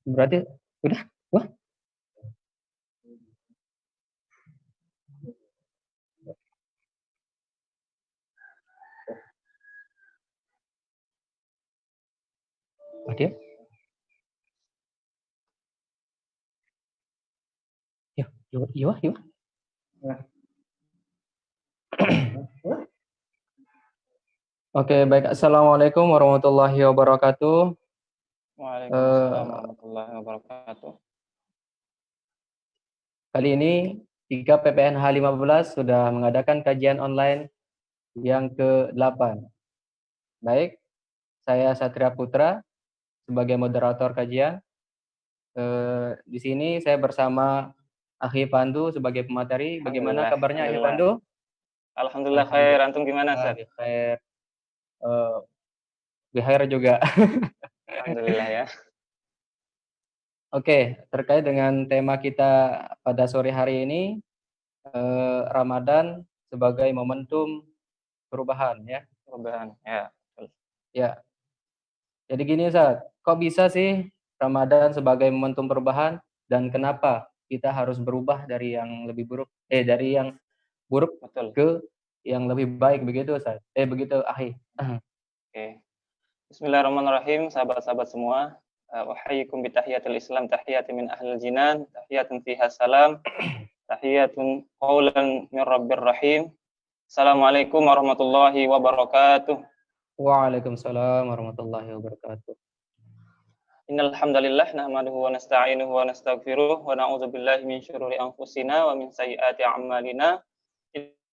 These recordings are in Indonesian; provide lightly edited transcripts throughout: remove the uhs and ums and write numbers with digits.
Berarti udah? Wah. Dia? Yuk. Oke, baik. Assalamualaikum warahmatullahi wabarakatuh. Waalaikumsalam warahmatullahi wabarakatuh. Kali ini 3 PPNH 15 sudah mengadakan kajian online yang ke-8. Baik, saya Satria Putra sebagai moderator kajian. Di sini saya bersama Akhi Pandu sebagai pemateri. Bagaimana kabarnya Akhi Pandu? Alhamdulillah khair. Antum gimana, Ustaz? Khair. Khair juga. Alhamdulillah ya. Oke, terkait dengan tema kita pada sore hari ini, Ramadan sebagai momentum perubahan ya. Perubahan, ya. Ya. Jadi gini Ustaz, kok bisa sih Ramadan sebagai momentum perubahan dan kenapa kita harus berubah dari yang lebih buruk dari yang buruk Betul. ke yang lebih baik begitu Ustaz? Begitu Akhi. Oke. Bismillahirrahmanirrahim, sahabat-sahabat semua. Wahayyikum bitahiyatil Islam, tahiyatun min ahlil jinan, tahiyatun fiha salam, tahiyatun qaulan min rabbir rahim. Assalamualaikum warahmatullahi wabarakatuh. Waalaikumsalam warahmatullahi wabarakatuh. Innal hamdalillah nahmaduhu wa nasta'inuhu wa nastaghfiruh wa na'udzu billahi min syururi anfusina wa min sayyiati a'malina.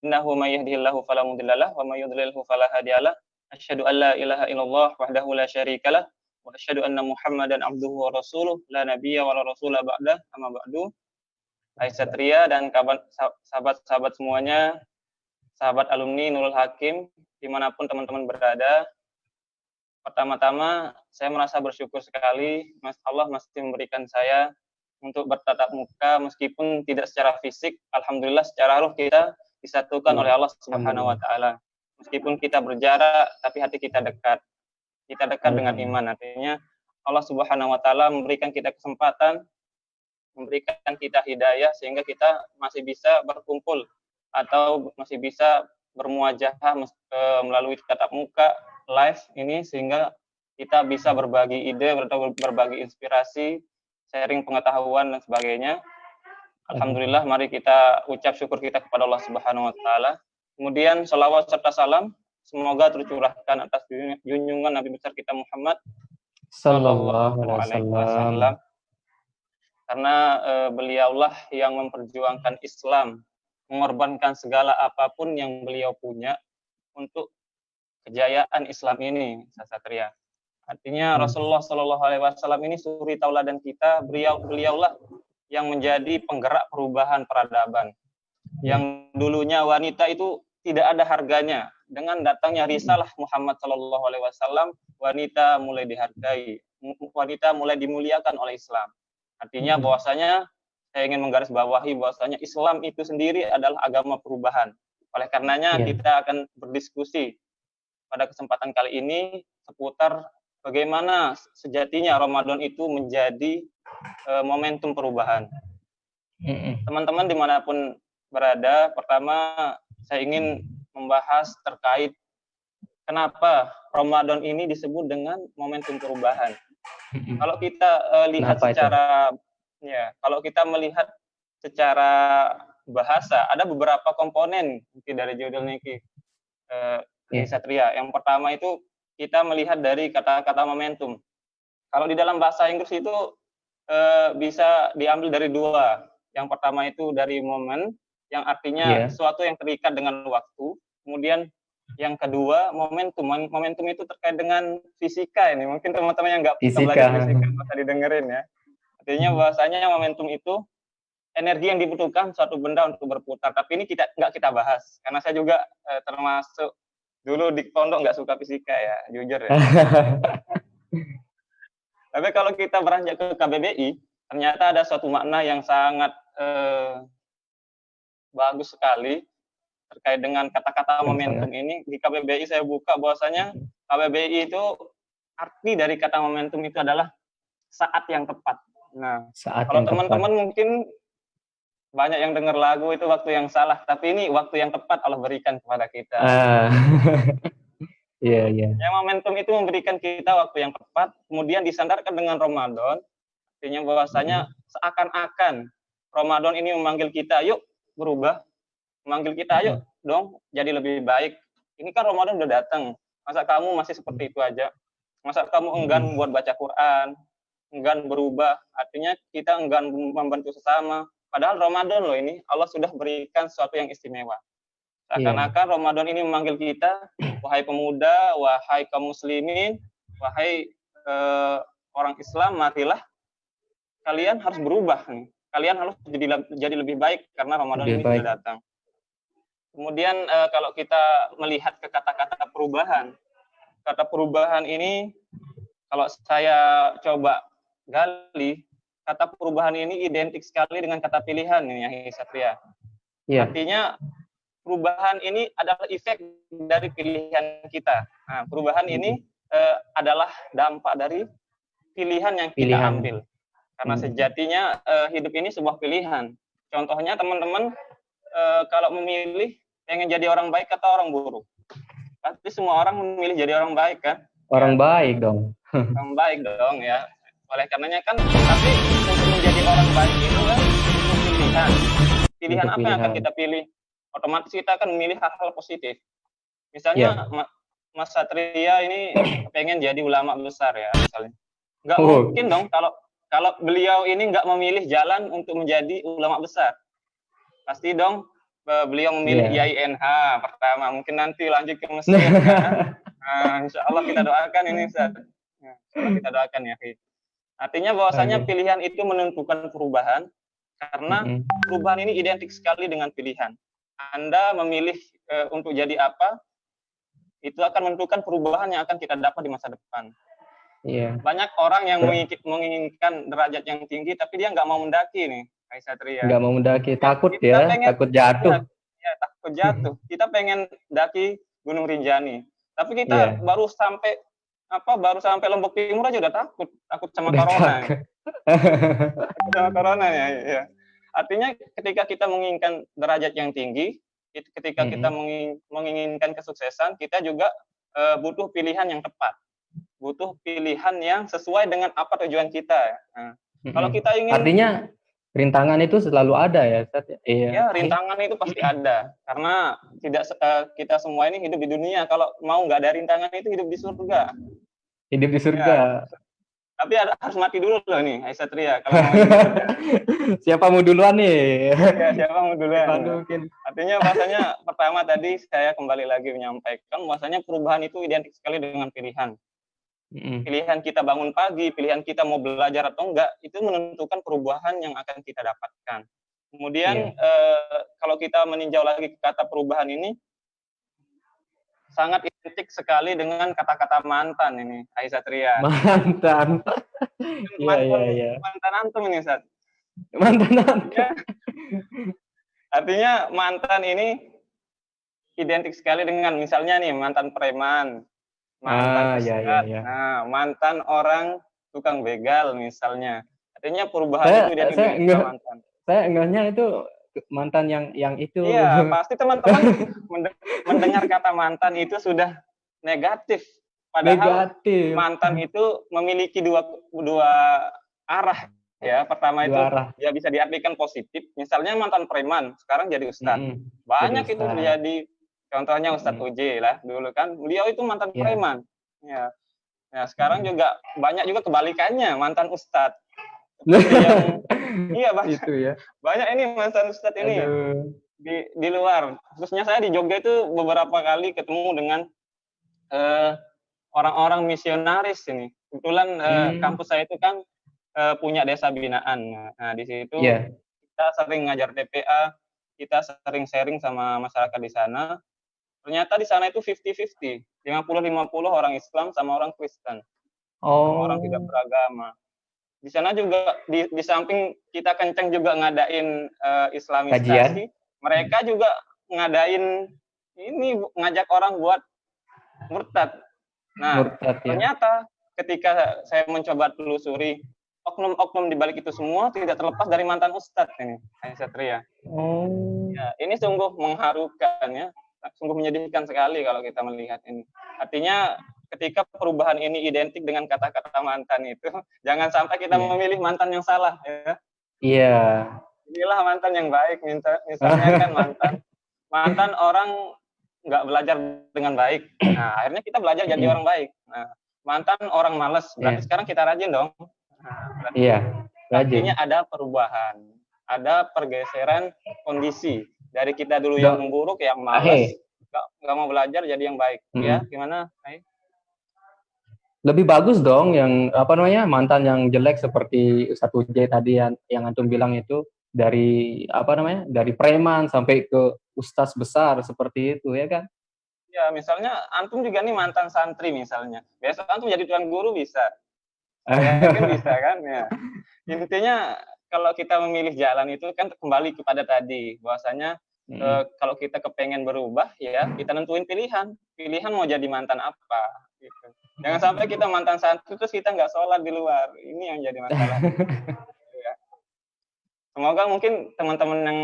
Innahu may yahdihillahu fala mudhillalah wa may yudlilhu fala hadiyalah. Asyhadu an la ilaha illallah wahdahu la syarikalah wa asyhadu anna Muhammadan abduhu wa rasuluh la nabiyya wa la rasula ba'dah. Amma ba'du. Hai Satria dan sahabat-sahabat semuanya, sahabat alumni Nurul Hakim dimanapun teman-teman berada. Pertama-tama saya merasa bersyukur sekali Allah masih memberikan saya untuk bertatap muka meskipun tidak secara fisik. Alhamdulillah secara ruh kita disatukan oleh Allah Subhanahu wa taala. Meskipun kita berjarak tapi hati kita dekat. Kita dekat dengan iman. Artinya Allah Subhanahu wa taala memberikan kita kesempatan, memberikan kita hidayah sehingga kita masih bisa berkumpul atau masih bisa bermuajahah melalui tatap muka live ini sehingga kita bisa berbagi ide, berbagi inspirasi, sharing pengetahuan dan sebagainya. Alhamdulillah, mari kita ucap syukur kita kepada Allah Subhanahu wa taala. Kemudian shalawat serta salam semoga tercurahkan atas junjungan Nabi besar kita Muhammad sallallahu alaihi wasallam. Karena beliaulah yang memperjuangkan Islam, mengorbankan segala apapun yang beliau punya untuk kejayaan Islam ini, Satria. Artinya Rasulullah Shallallahu Alaihi Wasallam ini suri tauladan kita. Beliaulah yang menjadi penggerak perubahan peradaban. Yang dulunya wanita itu tidak ada harganya. Dengan datangnya risalah Muhammad Shallallahu Alaihi Wasallam, wanita mulai dihargai, wanita mulai dimuliakan oleh Islam. Artinya bahwasanya saya ingin menggarisbawahi bahwasanya Islam itu sendiri adalah agama perubahan. Oleh karenanya kita akan berdiskusi pada kesempatan kali ini seputar bagaimana sejatinya Ramadan itu menjadi momentum perubahan. Teman-teman dimanapun berada, pertama saya ingin membahas terkait kenapa Ramadan ini disebut dengan momentum perubahan. Kalau kita lihat kalau kita melihat secara bahasa, ada beberapa komponen dari judulnya Satria. Yang pertama itu kita melihat dari kata-kata momentum. Kalau di dalam bahasa Inggris itu bisa diambil dari dua. Yang pertama itu dari momen, yang artinya sesuatu yang terikat dengan waktu. Kemudian yang kedua momentum. Momentum itu terkait dengan fisika ini. Mungkin teman-teman yang nggak belajar fisika bisa didengerin ya. Artinya bahwasanya momentum itu energi yang dibutuhkan suatu benda untuk berputar. Tapi ini nggak kita bahas. Karena saya juga termasuk dulu di pondok nggak suka fisika ya, jujur ya. Tapi kalau kita beranjak ke KBBI, ternyata ada suatu makna yang sangat bagus sekali terkait dengan kata-kata momentum ini. Di KBBI saya buka bahwasanya KBBI itu arti dari kata momentum itu adalah saat yang tepat. Nah, Saat kalau yang tepat. teman-teman mungkin banyak yang dengar lagu itu waktu yang salah, tapi ini waktu yang tepat Allah berikan kepada kita. Iya, iya. Yang momentum itu memberikan kita waktu yang tepat, kemudian disandarkan dengan Ramadan, artinya bahwasanya seakan-akan Ramadan ini memanggil kita, yuk berubah, memanggil kita, ayo dong jadi lebih baik. Ini kan Ramadan udah datang, masa kamu masih seperti itu aja? Masa kamu enggan buat baca Quran, enggan berubah, artinya kita enggan membantu sesama. Padahal Ramadan loh ini, Allah sudah berikan sesuatu yang istimewa. Seakan-akan Ramadan ini memanggil kita, wahai pemuda, wahai kaum muslimin, wahai orang Islam, marilah kalian harus berubah nih. Kalian harus jadi lebih baik karena Ramadan ini sudah datang. Kemudian kalau kita melihat ke kata-kata perubahan, kata perubahan ini kalau saya coba gali, kata perubahan ini identik sekali dengan kata pilihan nih, Satria. Artinya perubahan ini adalah efek dari pilihan kita. Nah, perubahan ini adalah dampak dari pilihan yang kita ambil. Karena sejatinya hidup ini sebuah pilihan. Contohnya teman-teman kalau memilih pengen jadi orang baik atau orang buruk, pasti semua orang memilih jadi orang baik kan? Orang baik dong. Orang baik dong ya. Oleh karenanya kan, tapi untuk menjadi orang baik itu kan pilihan. Pilihan apa yang akan kita pilih? Otomatis kita akan memilih hal-hal positif. Misalnya Mas Satria ini pengen jadi ulama besar ya misalnya. Nggak mungkin dong kalau beliau ini nggak memilih jalan untuk menjadi ulama besar. Pasti dong beliau memilih IAINH pertama, mungkin nanti lanjut ke Mesir. Nah, insya Allah kita doakan ini Ustaz. Insya Allah kita doakan ya. Artinya bahwasanya pilihan itu menentukan perubahan, karena perubahan ini identik sekali dengan pilihan. Anda memilih untuk jadi apa, itu akan menentukan perubahan yang akan kita dapat di masa depan. Banyak orang yang menginginkan derajat yang tinggi, tapi dia nggak mau mendaki nih, Satria. Nggak mau mendaki, takut ya, takut jatuh. Ya, takut jatuh. Kita pengen daki Gunung Rinjani, tapi kita baru sampai Lombok Timur aja udah takut sama corona. Sama corona ya. Artinya ketika kita menginginkan derajat yang tinggi, ketika kita menginginkan kesuksesan, kita juga butuh pilihan yang tepat, butuh pilihan yang sesuai dengan apa tujuan kita. Nah, kalau kita ingin, artinya rintangan itu selalu ada ya, Ya, rintangan itu pasti ada, karena kita semua ini hidup di dunia. Kalau mau nggak ada rintangan itu hidup di surga. Hidup di surga. Ya. Tapi harus mati dulu loh nih, Satria. Kalau mau siapa mau duluan nih? Ya, siapa mau duluan? Artinya bahasanya pertama tadi saya kembali lagi menyampaikan bahasanya perubahan itu identik sekali dengan pilihan. Pilihan kita bangun pagi, pilihan kita mau belajar atau enggak, itu menentukan perubahan yang akan kita dapatkan. Kemudian kalau kita meninjau lagi ke kata perubahan ini, sangat identik sekali dengan kata-kata mantan ini, Satria. Mantan. Mantan antum ini, Sat. Mantan antum. Artinya mantan ini identik sekali dengan misalnya nih mantan preman, mantan mantan orang tukang begal misalnya. Artinya perubahan itu identik dengan mantan. Saya enggaknya itu mantan yang itu. Iya, pasti teman-teman mendengar kata mantan itu sudah negatif. Padahal mantan itu memiliki dua arah ya. Pertama itu ya bisa diartikan positif. Misalnya mantan preman, sekarang jadi ustadz. Banyak itu terjadi. Contohnya Ustadz Uji lah dulu kan. Beliau itu mantan preman. Ya. Nah, sekarang juga banyak juga kebalikannya, mantan ustadz. Iya banyak. Banyak ini mantan ustadz ini di luar. Khususnya saya di Jogja itu beberapa kali ketemu dengan orang-orang misionaris ini. Kebetulan kampus saya itu kan punya desa binaan. Nah di situ kita sering ngajar TPA, kita sering sharing sama masyarakat di sana. Ternyata di sana itu 50-50, 50-50 orang Islam sama orang Kristen, sama orang tidak beragama. Di sana juga di samping kita kenceng juga ngadain islamisasi, mereka juga ngadain ini ngajak orang buat murtad. Nah, ternyata ketika saya mencoba telusuri oknum-oknum di balik itu semua tidak terlepas dari mantan ustadz ini, Satria. Oh. Ya, ini sungguh mengharukan ya, sungguh menyedihkan sekali kalau kita melihat ini. Artinya ketika perubahan ini identik dengan kata-kata mantan itu, jangan sampai kita memilih mantan yang salah ya. Iya. Inilah mantan yang baik, misalnya kan mantan orang nggak belajar dengan baik. Nah, akhirnya kita belajar jadi orang baik. Nah, mantan orang malas, berarti sekarang kita rajin dong. Nah, Iya, artinya rajin. ada perubahan, ada pergeseran kondisi dari kita dulu yang buruk, yang malas, nggak mau belajar jadi yang baik. Ya, gimana? Lebih bagus dong yang mantan yang jelek seperti Ustadz Ujai tadi yang antum bilang itu, dari dari preman sampai ke ustaz besar seperti itu ya kan? Ya, misalnya antum juga nih mantan santri misalnya. Besok antum jadi tuan guru bisa. Saya yakin bisa kan ya. Intinya kalau kita memilih jalan itu kan kembali kepada tadi bahwasanya kalau kita kepengen berubah ya kita nentuin pilihan mau jadi mantan apa gitu. Jangan sampai kita mantan santri terus kita nggak sholat di luar, ini yang jadi masalah. Ya. Semoga mungkin teman-teman yang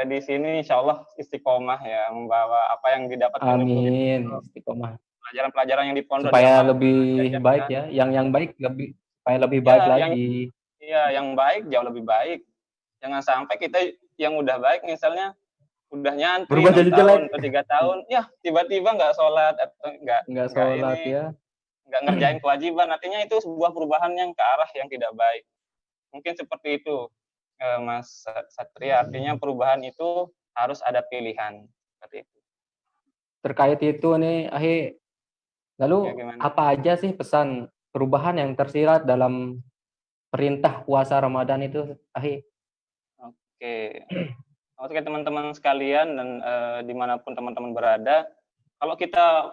di sini insya Allah istiqomah ya, membawa apa yang didapatkan. Amin, istiqomah. Pelajaran-pelajaran yang di pondok supaya lebih baik ya, yang baik supaya lebih baik lagi. Iya, yang baik jauh lebih baik. Jangan sampai kita yang udah baik misalnya udah nyantri 6 tahun atau 3 tahun, ya tiba-tiba nggak sholat atau nggak sholat ya, nggak ngerjain kewajiban. Artinya itu sebuah perubahan yang ke arah yang tidak baik. Mungkin seperti itu, Mas Satria. Artinya perubahan itu harus ada pilihan seperti itu. Terkait itu nih, lalu apa aja sih pesan perubahan yang tersirat dalam perintah puasa Ramadan itu, Oke, teman-teman sekalian dan dimanapun teman-teman berada, kalau kita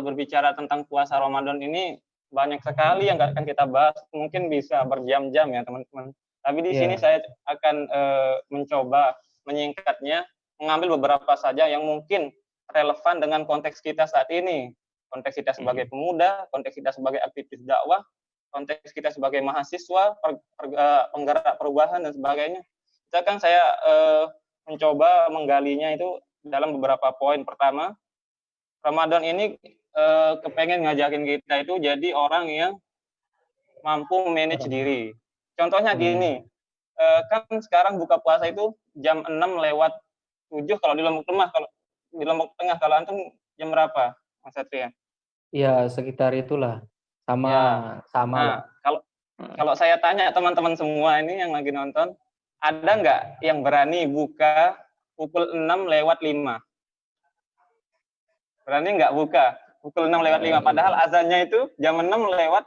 berbicara tentang puasa Ramadan ini banyak sekali yang akan kita bahas, mungkin bisa berjam-jam ya teman-teman. Tapi di sini saya akan mencoba menyingkatnya, mengambil beberapa saja yang mungkin relevan dengan konteks kita saat ini. Konteks kita sebagai pemuda, konteks kita sebagai aktivis dakwah, konteks kita sebagai mahasiswa, penggerak perubahan dan sebagainya. Misalkan saya mencoba menggalinya itu dalam beberapa poin. Pertama, Ramadan ini kepengen ngajakin kita itu jadi orang yang mampu manage diri. Contohnya gini, kan sekarang buka puasa itu jam 6:07 kalau di Lombok Tengah, kalau antum jam berapa, Mas Satria? Iya, sekitar itulah. Sama lah. Kalau saya tanya teman-teman semua ini yang lagi nonton, ada nggak yang berani buka pukul 6:05? Berani nggak buka pukul 6:05? Padahal azannya itu jam 6:07.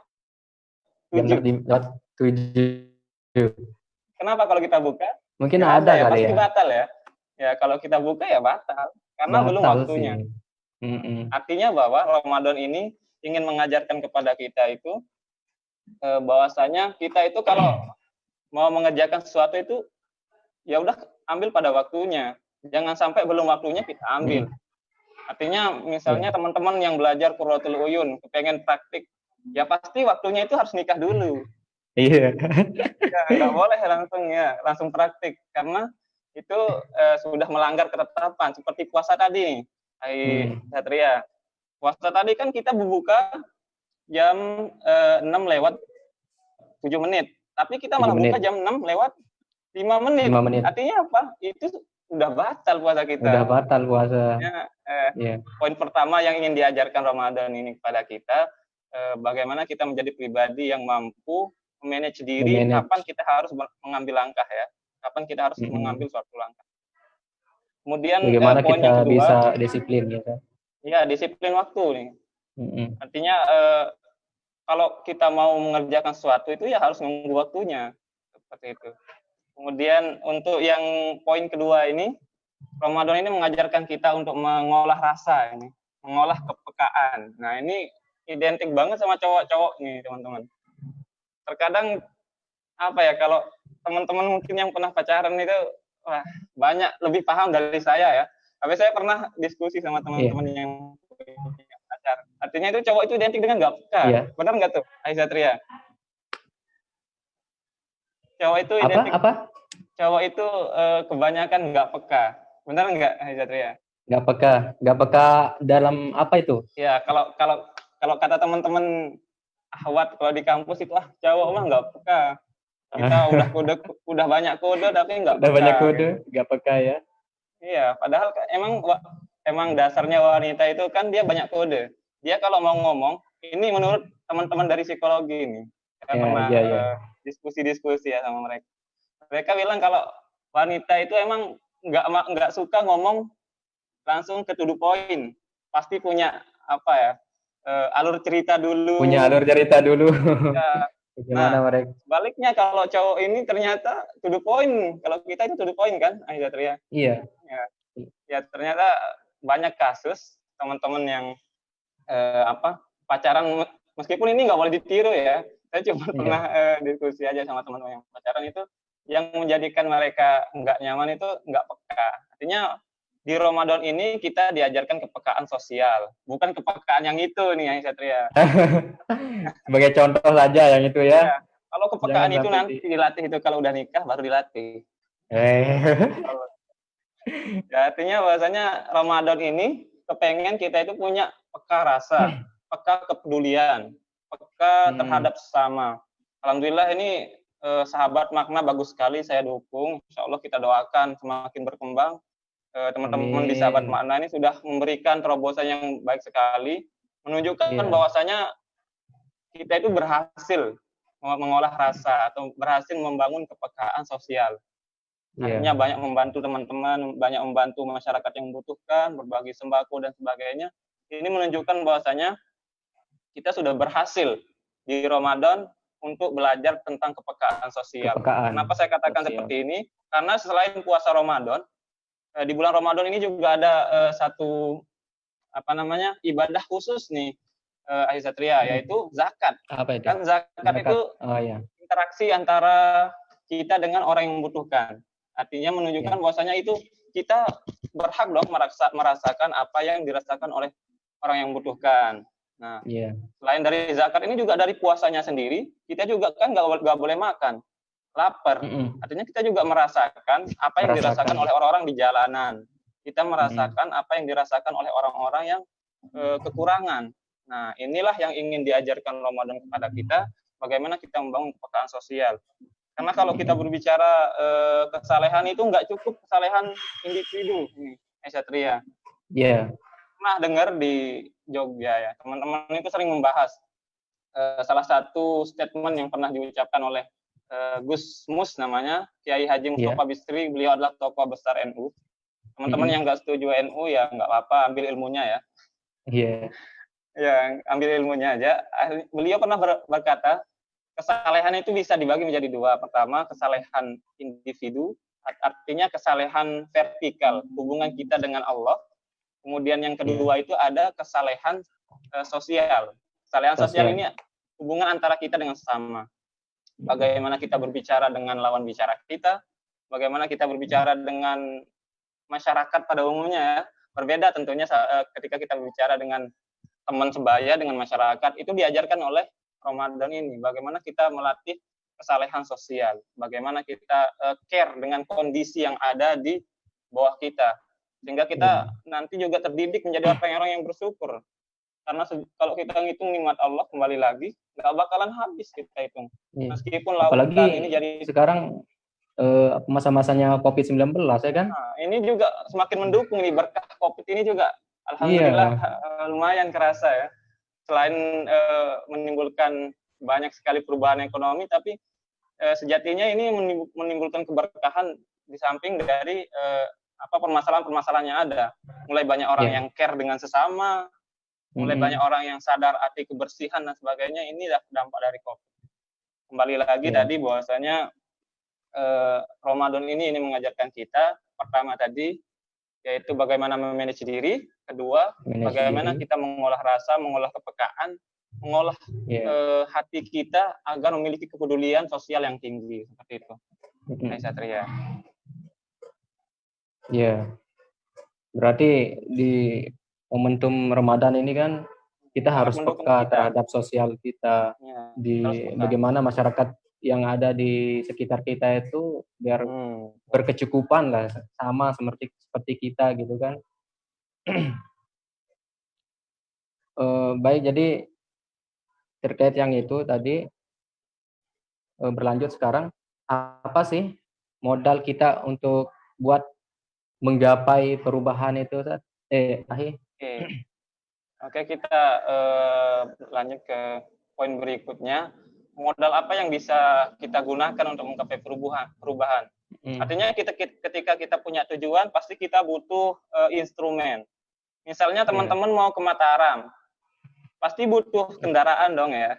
Kenapa kalau kita buka? Mungkin ada ya, kali pasti batal ya. Ya kalau kita buka ya batal karena belum waktunya. Artinya bahwa Ramadan ini ingin mengajarkan kepada kita itu bahwasanya kita itu kalau mau mengerjakan sesuatu itu ya udah ambil pada waktunya. Jangan sampai belum waktunya kita ambil. Artinya misalnya teman-teman yang belajar Qurratul Uyun, kepengen praktik, ya pasti waktunya itu harus nikah dulu. Iya. Ya, nggak boleh langsung praktik karena itu sudah melanggar ketetapan seperti puasa tadi, Satria. Puasa tadi kan kita berbuka jam 6:07, tapi kita malah buka jam 6:05. Artinya apa? Itu udah batal puasa kita. Udah batal puasa. Poin pertama yang ingin diajarkan Ramadan ini kepada kita, bagaimana kita menjadi pribadi yang mampu memanage diri, kapan kita harus mengambil langkah ya, kapan kita harus mengambil suatu langkah. Kemudian bagaimana poin kita yang kedua, bisa disiplin gitu. Ya, disiplin waktu nih. Artinya kalau kita mau mengerjakan sesuatu itu ya harus nunggu waktunya, seperti itu. Kemudian untuk yang poin kedua ini, Ramadan ini mengajarkan kita untuk mengolah rasa ini, mengolah kepekaan. Nah ini identik banget sama cowok-cowok nih teman-teman. Terkadang apa ya, kalau teman-teman mungkin yang pernah pacaran itu banyak lebih paham dari saya ya. Tapi saya pernah diskusi sama teman-teman yang punya pacar. Artinya itu cowok itu identik dengan nggak peka. Benar nggak tuh, Satria? Cowok itu identik cowok itu kebanyakan nggak peka. Benar nggak, Satria? Nggak peka dalam apa itu? Ya, kalau kata teman-teman ahwat kalau di kampus itu cowok mah nggak peka. Kita udah banyak kode tapi nggak Udah peka. banyak kode, Gitu. nggak peka ya? Iya, padahal emang dasarnya wanita itu kan dia banyak kode. Dia kalau mau ngomong, ini menurut teman-teman dari psikologi ini, saya pernah diskusi-diskusi ya sama mereka. Mereka bilang kalau wanita itu emang nggak suka ngomong langsung ke to the point, pasti punya apa ya, alur cerita dulu. Punya alur cerita dulu. Ya. Bagaimana mereka? Sebaliknya kalau cowok ini ternyata to the point. Kalau kita itu to the point kan, Satria? Iya. Ya ternyata banyak kasus teman-teman yang pacaran, meskipun ini nggak boleh ditiru ya. Saya cuma pernah diskusi aja sama teman-teman yang pacaran itu, yang menjadikan mereka nggak nyaman itu nggak peka. Artinya di Ramadan ini kita diajarkan kepekaan sosial, bukan kepekaan yang itu nih, Satria. Sebagai contoh saja yang itu ya. Ya. Kalau kepekaan itu nanti dilatih itu kalau udah nikah baru dilatih. Ya, artinya bahwasanya Ramadan ini kepengen kita itu punya peka rasa, peka kepedulian, peka terhadap sesama. Alhamdulillah ini sahabat makna bagus sekali, saya dukung. Insya Allah kita doakan semakin berkembang. Teman-teman di sahabat makna ini sudah memberikan terobosan yang baik sekali, menunjukkan bahwasanya kita itu berhasil mengolah rasa atau berhasil membangun kepekaan sosial. Artinya banyak membantu teman-teman, banyak membantu masyarakat yang membutuhkan, berbagi sembako dan sebagainya. Ini menunjukkan bahwasanya kita sudah berhasil di Ramadan untuk belajar tentang kepekaan sosial. Kenapa saya katakan seperti ini? Karena selain puasa Ramadan, di bulan Ramadan ini juga ada satu ibadah khusus nih, Satria, yaitu zakat. Apa itu? Kan zakat itu interaksi antara kita dengan orang yang membutuhkan. Artinya menunjukkan bahwasanya itu kita berhak dong merasakan apa yang dirasakan oleh orang yang membutuhkan. Nah, selain dari zakat ini juga dari puasanya sendiri, kita juga kan nggak boleh makan, lapar. Artinya kita juga merasakan apa yang dirasakan oleh orang-orang di jalanan. Kita merasakan apa yang dirasakan oleh orang-orang yang kekurangan. Nah, inilah yang ingin diajarkan Ramadan kepada kita, bagaimana kita membangun kepekaan sosial. Karena kalau kita berbicara kesalehan itu nggak cukup kesalehan individu, Satria. Pernah dengar di Jogja ya, teman-teman itu sering membahas salah satu statement yang pernah diucapkan oleh Gus Mus namanya, Kiai Haji Mustafa Bisri, beliau adalah tokoh besar NU. Teman-teman yang nggak setuju NU ya nggak apa-apa, ambil ilmunya ya. Ya, ambil ilmunya aja. Beliau pernah berkata, kesalehan itu bisa dibagi menjadi dua. Pertama, kesalehan individu, artinya kesalehan vertikal, hubungan kita dengan Allah. Kemudian yang kedua itu ada kesalehan sosial. Kesalehan sosial ini hubungan antara kita dengan sesama. Bagaimana kita berbicara dengan lawan bicara kita, bagaimana kita berbicara dengan masyarakat pada umumnya. Berbeda tentunya ketika kita berbicara dengan teman sebaya, dengan masyarakat, itu diajarkan oleh Ramadan ini, bagaimana kita melatih kesalehan sosial, bagaimana kita care dengan kondisi yang ada di bawah kita, sehingga kita nanti juga terdidik menjadi orang yang bersyukur. Karena kalau kita ngitung nikmat Allah kembali lagi, nggak bakalan habis kita hitung. Meskipun lautan ini jadi sekarang masa-masanya COVID-19 ya kan? Nah, ini juga semakin mendukung nih, berkah COVID ini juga, alhamdulillah lumayan kerasa ya. Selain menimbulkan banyak sekali perubahan ekonomi, tapi sejatinya ini menimbulkan keberkahan di samping dari permasalahan-permasalahan yang ada. Mulai banyak orang yang care dengan sesama, mulai banyak orang yang sadar arti kebersihan dan sebagainya. Ini dampak dari COVID. Kembali lagi tadi bahwasanya Ramadan ini mengajarkan kita, pertama tadi yaitu bagaimana memanage diri, kedua bagaimana kita mengolah rasa, mengolah kepekaan, mengolah hati kita agar memiliki kepedulian sosial yang tinggi, seperti itu. Satria. Berarti di momentum Ramadan ini kan kita harus peka terhadap sosial kita, di bagaimana masyarakat yang ada di sekitar kita itu biar berkecukupan lah, sama seperti kita gitu kan. Baik, jadi terkait yang itu tadi, berlanjut sekarang, apa sih modal kita untuk buat menggapai perubahan itu, Ustaz? Ahi? Oke, kita lanjut ke poin berikutnya. Modal apa yang bisa kita gunakan untuk menggapai perubahan? Artinya ketika kita punya tujuan, pasti kita butuh instrumen. Misalnya teman-teman mau ke Mataram, pasti butuh kendaraan dong ya.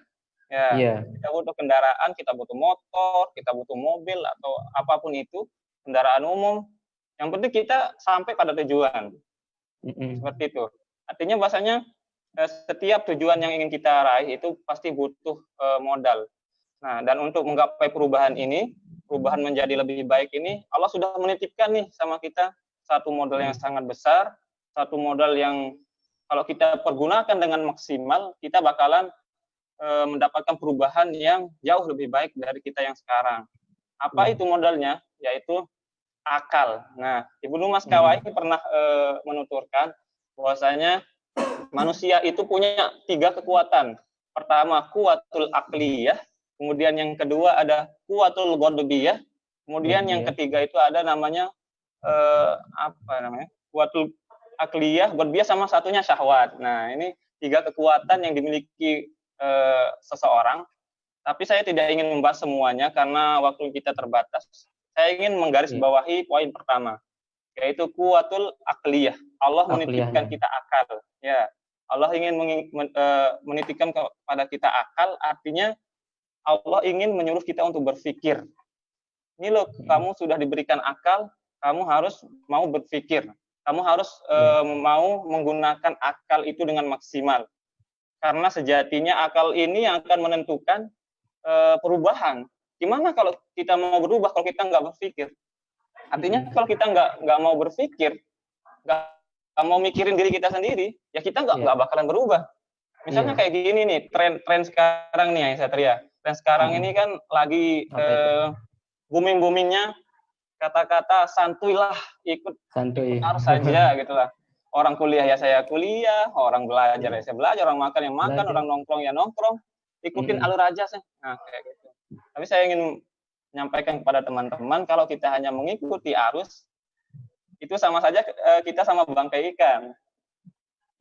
Kita butuh kendaraan, kita butuh motor, kita butuh mobil atau apapun itu, kendaraan umum. Yang penting kita sampai pada tujuan. Seperti itu. Artinya bahasanya setiap tujuan yang ingin kita raih itu pasti butuh modal. Nah, dan untuk menggapai perubahan ini, perubahan menjadi lebih baik ini, Allah sudah menitipkan nih sama kita satu modal yang sangat besar, satu modal yang kalau kita pergunakan dengan maksimal, kita bakalan mendapatkan perubahan yang jauh lebih baik dari kita yang sekarang. Apa itu modalnya? Yaitu akal. Nah, Ibnu Maskawai pernah menuturkan bahwasanya manusia itu punya 3 kekuatan. Pertama, kuwatul akliyah, kemudian yang kedua ada kuwatul ghadabiyah, kemudian yang ketiga itu ada namanya kuwatul akliyah, ghadabiyah, sama satunya syahwat. Nah, ini 3 kekuatan yang dimiliki seseorang. Tapi saya tidak ingin membahas semuanya karena waktu kita terbatas. Saya ingin menggarisbawahi poin pertama, yaitu kuwatul akliyah. Allah menitipkan kita akal. Ya, Allah ingin menitipkan kepada kita akal, artinya Allah ingin menyuruh kita untuk berpikir. Ini loh, kamu sudah diberikan akal, kamu harus mau berpikir. Kamu harus mau menggunakan akal itu dengan maksimal. Karena sejatinya akal ini yang akan menentukan perubahan. Gimana kalau kita mau berubah kalau kita nggak berpikir? Artinya kalau kita nggak mau berpikir, nggak mau mikirin diri kita sendiri, ya kita nggak bakalan berubah. Misalnya kayak gini nih, tren sekarang nih ya Satria. Tren sekarang ini kan lagi booming-boomingnya kata-kata santuilah, ikut harus saja gitulah. Orang kuliah ya saya kuliah, orang belajar ya saya belajar, orang makan ya makan, orang nongkrong ya nongkrong, ikutin alur aja sih. Nah kayak gitu. Tapi saya ingin menyampaikan kepada teman-teman, kalau kita hanya mengikuti arus, itu sama saja kita sama bangkai ikan.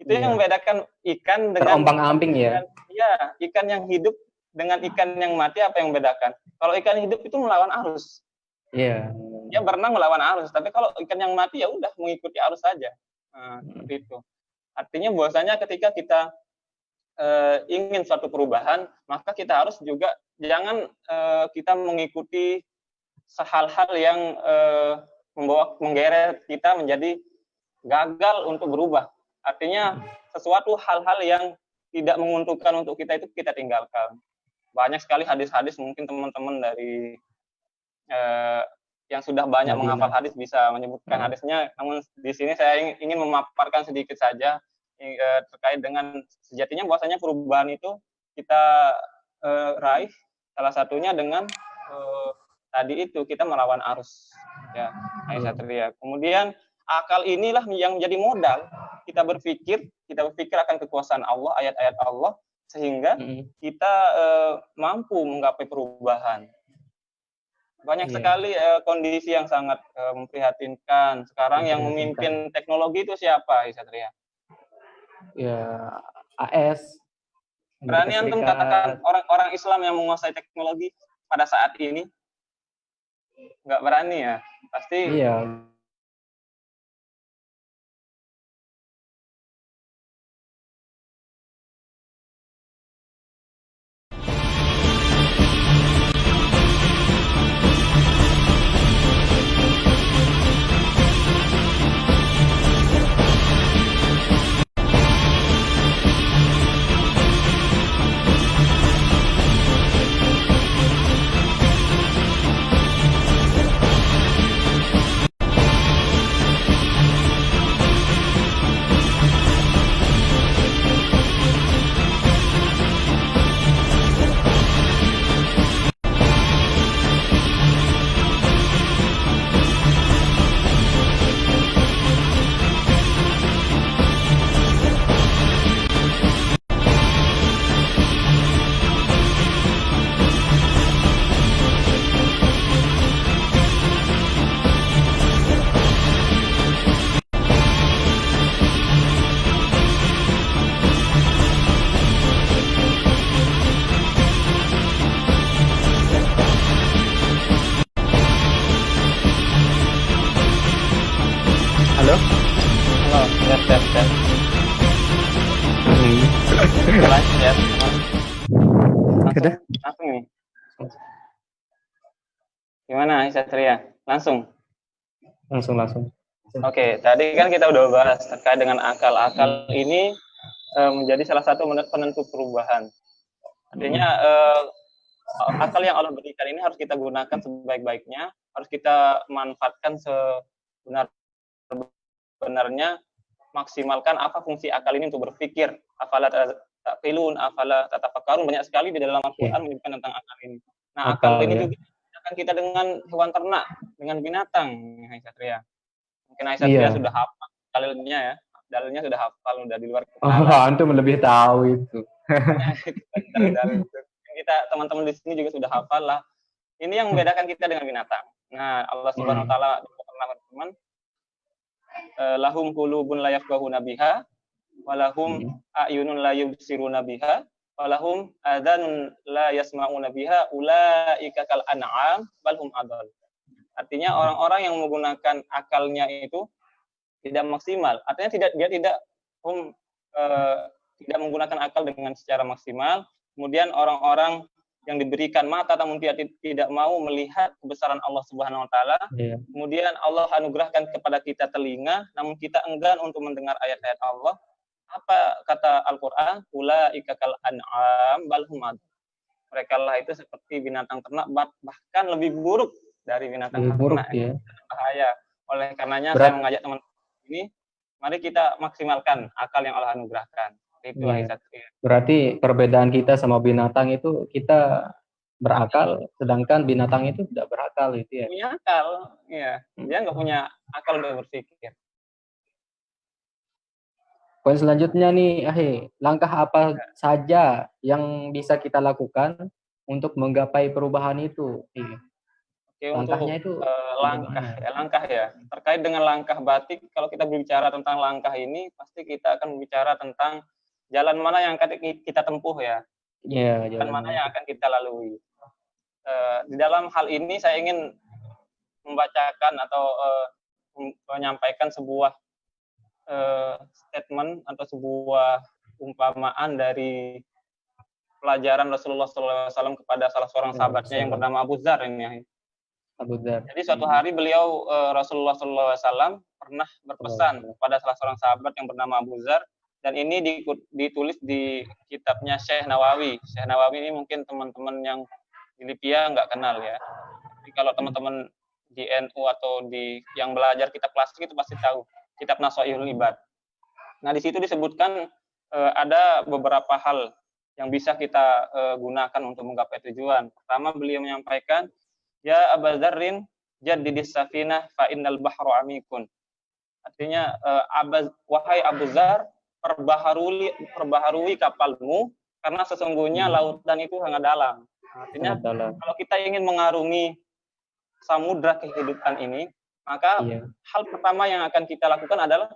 Itu yang membedakan ikan dengan terombang-ambing ya. Iya, ikan yang hidup dengan ikan yang mati, apa yang membedakan? Kalau ikan hidup itu melawan arus. Iya. Dia berenang melawan arus, tapi kalau ikan yang mati ya udah mengikuti arus saja. Nah, seperti itu. Artinya bahwasanya ketika kita ingin suatu perubahan, maka kita harus juga jangan kita mengikuti hal-hal yang menggeret kita menjadi gagal untuk berubah. Artinya sesuatu hal-hal yang tidak menguntungkan untuk kita itu kita tinggalkan. Banyak sekali hadis-hadis, mungkin teman-teman dari yang sudah banyak menghafal hadis bisa menyebutkan hadisnya. Namun di sini saya ingin memaparkan sedikit saja terkait dengan sejatinya bahwasanya perubahan itu kita raih salah satunya dengan tadi itu kita melawan arus ya Satria. Kemudian akal inilah yang menjadi modal kita berpikir akan kekuasaan Allah, ayat-ayat Allah, sehingga kita mampu menggapai perubahan. Banyak sekali kondisi yang sangat memprihatinkan. Sekarang yang memimpin teknologi itu siapa, Satria? Ya, AS. Berani antum katakan orang-orang Islam yang menguasai teknologi pada saat ini? Nggak berani ya? Pasti. Iya. Siap. Lanjut ya, teman. Udah. Langsung nih. Gimana, Satria? Langsung. Oke, tadi kan kita udah bahas terkait dengan akal. Akal ini menjadi salah satu penentu perubahan. Artinya akal yang Allah berikan ini harus kita gunakan sebaik-baiknya, harus kita manfaatkan sebenar-benarnya, maksimalkan apa fungsi akal ini untuk berpikir. Afala taqilun, afala tatafakkarun, banyak sekali di dalam Al-Qur'an menyebutkan tentang akal ini. Nah, akal ini juga akan kita dengan hewan ternak, dengan binatang, Hai Satria. Mungkin Hai Satria sudah hafal dalilnya ya. Dalilnya sudah hafal, udah di luar kepala. Oh, antum lebih tahu itu. Kita teman-teman di sini juga sudah hafal lah. Ini yang membedakan kita dengan binatang. Nah, Allah Subhanahu wa taala pernah berfirman, lahum qulubun la yafqahuna biha wa lahum a'yunun la yubsiruna biha wa lahum adhanun la yasma'una biha ulaika kal an'am bal hum adall. Artinya orang-orang yang menggunakan akalnya itu tidak maksimal. Artinya dia tidak menggunakan akal dengan secara maksimal. Kemudian orang-orang yang diberikan mata namun tidak mau melihat kebesaran Allah Subhanahu wa taala. Kemudian Allah anugerahkan kepada kita telinga namun kita enggan untuk mendengar ayat-ayat Allah. Apa kata Al-Qur'an? Ulaika kal an'am bal hum adall. Mereka lah itu seperti binatang ternak, bahkan lebih buruk dari binatang ternak. Ya. Bahaya. Oleh karenanya saya mengajak teman-teman ini, mari kita maksimalkan akal yang Allah anugerahkan. Itu Berarti perbedaan kita sama binatang itu kita berakal, sedangkan binatang itu tidak berakal itu ya. Punya akal, ya. Dia nggak punya akal untuk berpikir. Poin selanjutnya nih, langkah apa saja yang bisa kita lakukan untuk menggapai perubahan itu? Oke, langkahnya untuk langkah ya. Terkait dengan langkah batik, kalau kita berbicara tentang langkah ini, pasti kita akan berbicara tentang jalan mana yang akan kita tempuh ya. Jalan mana yang akan kita lalui. Di dalam hal ini saya ingin membacakan atau menyampaikan sebuah statement atau sebuah umpamaan dari pelajaran Rasulullah SAW kepada salah seorang sahabatnya yang bernama Abu Dzar ini. Jadi suatu hari beliau Rasulullah SAW pernah berpesan kepada salah seorang sahabat yang bernama Abu Dzar, dan ini ditulis di kitabnya Syekh Nawawi. Syekh Nawawi ini mungkin teman-teman yang di Libya nggak kenal ya. Jadi kalau teman-teman di NU atau yang belajar kitab klasik itu pasti tahu kitab Nasha'ihul Ibad. Nah di situ disebutkan ada beberapa hal yang bisa kita gunakan untuk menggapai tujuan. Pertama beliau menyampaikan, ya Aba Dzarrin jaddidis safinah fa innal bahru amikun. Artinya wahai Abu Dzar, perbaharui kapalmu karena sesungguhnya lautan itu sangat dalam. Artinya kalau kita ingin mengarungi samudra kehidupan ini, maka hal pertama yang akan kita lakukan adalah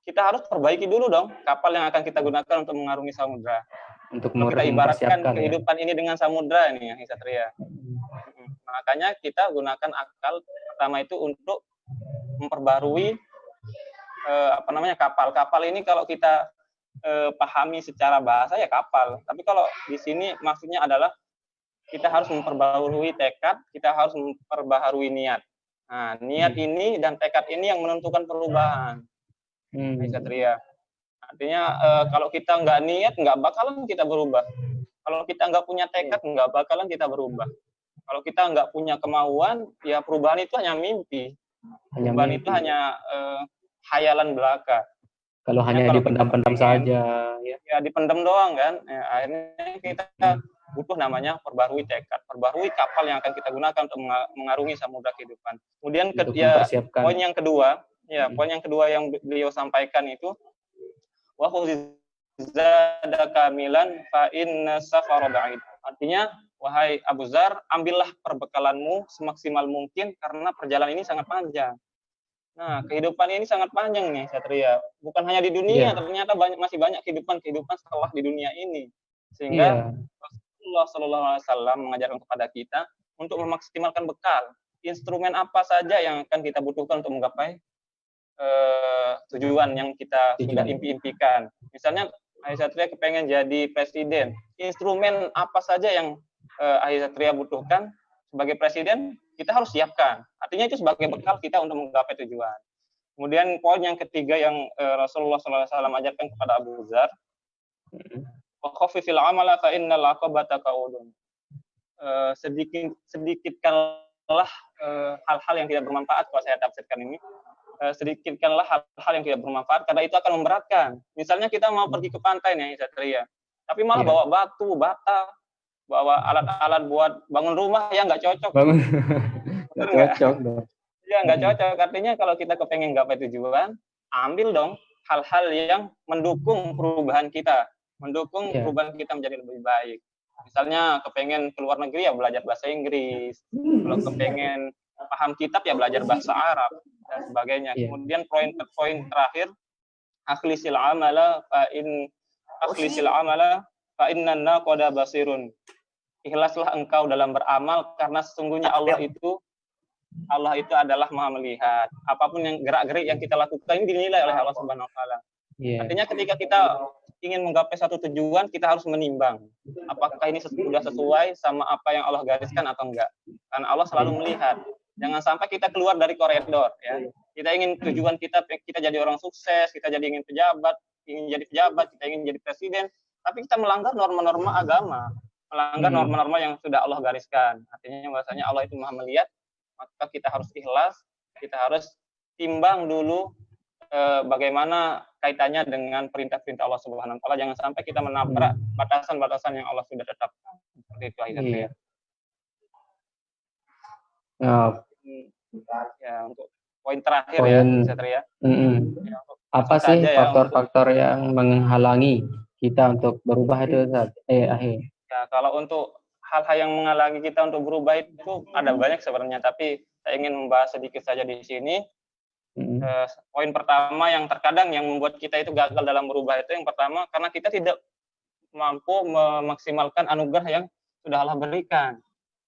kita harus perbaiki dulu dong kapal yang akan kita gunakan untuk mengarungi samudra. Untuk kita ibaratkan kehidupan ini dengan samudra ini ya, Satria. Makanya kita gunakan akal pertama itu untuk memperbarui kapal. Kapal ini kalau kita pahami secara bahasa ya kapal. Tapi kalau di sini maksudnya adalah kita harus memperbarui tekad, kita harus memperbaharui niat. Nah, niat ini dan tekad ini yang menentukan perubahan. Satria. Artinya kalau kita nggak niat, nggak bakalan kita berubah. Kalau kita nggak punya tekad, nggak bakalan kita berubah. Kalau kita nggak punya kemauan, ya perubahan itu hanya mimpi. Perubahan itu hanya khayalan belaka. Kalau hanya dipendam-pendam saja. Ya dipendam doang kan. Ya, akhirnya kita butuh namanya perbarui tekad, perbarui kapal yang akan kita gunakan untuk mengarungi samudra kehidupan. Kemudian poin yang kedua yang beliau sampaikan itu, wa khuzada kamilan fa inna safara ba'id. Artinya, wahai Abu Dzar, ambillah perbekalanmu semaksimal mungkin karena perjalanan ini sangat panjang. Nah, kehidupan ini sangat panjang nih, Satria. Bukan hanya di dunia, ternyata masih banyak kehidupan setelah di dunia ini. Sehingga Rasulullah SAW mengajarkan kepada kita untuk memaksimalkan bekal. Instrumen apa saja yang akan kita butuhkan untuk menggapai tujuan yang kita sudah impi-impikan. Misalnya Satria kepengen jadi presiden, instrumen apa saja yang Satria butuhkan sebagai presiden, kita harus siapkan. Artinya itu sebagai bekal kita untuk menggapai tujuan. Kemudian poin yang ketiga yang Rasulullah SAW ajarkan kepada Abu Dzar, wa khaffifil amala fa innal aqabata qaudun. Sedikitkanlah hal-hal yang tidak bermanfaat, kalau saya tafsirkan ini. Sedikitkanlah hal-hal yang tidak bermanfaat karena itu akan memberatkan. Misalnya kita mau pergi ke pantai nih Satria, tapi malah bawa batu, bata, bawa alat-alat buat bangun rumah, ya nggak cocok. Nggak cocok dong. Ya nggak cocok. Artinya kalau kita kepengen gapai tujuan, ambil dong hal-hal yang mendukung perubahan kita, mendukung perubahan kita menjadi lebih baik. Misalnya kepengen keluar negeri, ya belajar bahasa Inggris. Kalau kepengen paham kitab, ya belajar bahasa Arab dan sebagainya. Kemudian poin terakhir, akhlisil amala fa innan naqada basirun. Ikhlaslah engkau dalam beramal karena sesungguhnya Allah itu adalah Maha melihat. Apapun yang gerak-gerik yang kita lakukan ini dinilai oleh Allah Subhanahu wa taala. Artinya ketika kita ingin menggapai satu tujuan, kita harus menimbang apakah ini sudah sesuai sama apa yang Allah gariskan atau enggak. Karena Allah selalu melihat. Jangan sampai kita keluar dari koridor, ya. Kita ingin tujuan kita jadi orang sukses, kita ingin jadi pejabat, kita ingin jadi presiden, tapi kita melanggar norma-norma agama, melanggar norma-norma yang sudah Allah gariskan. Artinya bahasanya Allah itu Maha melihat, maka kita harus ikhlas, kita harus timbang dulu bagaimana kaitannya dengan perintah-perintah Allah Subhanahu wa taala. Jangan sampai kita menabrak batasan-batasan yang Allah sudah tetapkan. Seperti itu aja. Ya, untuk poin terakhir Satria. Apa sih faktor-faktor yang menghalangi kita untuk berubah itu akhir? Ya, kalau untuk hal-hal yang menghalangi kita untuk berubah itu ada banyak sebenarnya, tapi saya ingin membahas sedikit saja di sini. Poin pertama yang terkadang yang membuat kita itu gagal dalam berubah itu, yang pertama karena kita tidak mampu memaksimalkan anugerah yang sudah Allah berikan.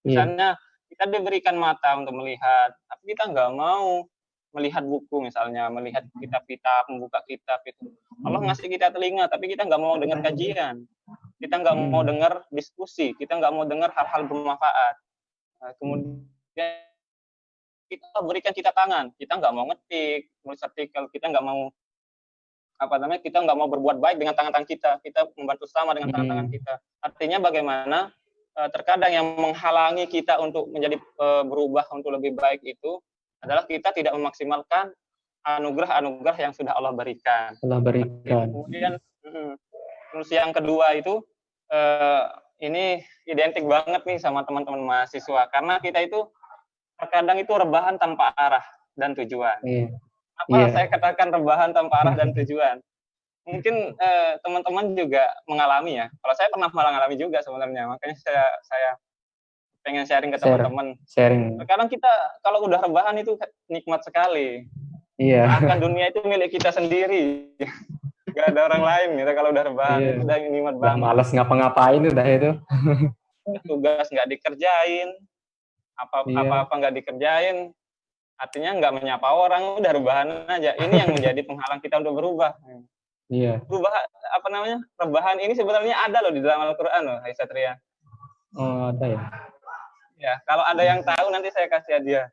Misalnya kita diberikan mata untuk melihat, tapi kita nggak mau melihat buku, misalnya melihat kitab-kitab, membuka kitab itu. Allah ngasih kita telinga, tapi kita nggak mau dengar kajian, kita nggak mau dengar diskusi, kita nggak mau dengar hal-hal bermanfaat. Kemudian kita berikan kita tangan, kita nggak mau ngetik, nulis artikel, kita nggak mau kita nggak mau berbuat baik dengan tangan-tangan kita membantu sama dengan tangan-tangan kita. Artinya bagaimana terkadang yang menghalangi kita untuk menjadi berubah untuk lebih baik itu adalah kita tidak memaksimalkan anugerah-anugerah yang sudah Allah berikan. Kemudian terus yang kedua itu ini identik banget nih sama teman-teman mahasiswa, karena kita itu terkadang itu rebahan tanpa arah dan tujuan. Saya katakan rebahan tanpa arah dan tujuan? Mungkin teman-teman juga mengalami ya. Kalau saya pernah mengalami juga sebenarnya, makanya saya pengen sharing ke teman-teman. Sekarang kita kalau udah rebahan itu nikmat sekali. Akan dunia itu milik kita sendiri. Gak ada orang lain gitu kalau udah rebahan. Itu udah nikmat banget. Malas ngapa-ngapain udah itu. Tugas nggak dikerjain, apa-apa nggak dikerjain. Artinya nggak menyapa orang, udah rebahan aja. Ini yang menjadi penghalang kita untuk berubah. Berubah rebahan ini sebenarnya ada loh di dalam Al-Qur'an loh, Satria. Oh, ada ya. Ya, kalau ada yang tahu nanti saya kasih hadiah.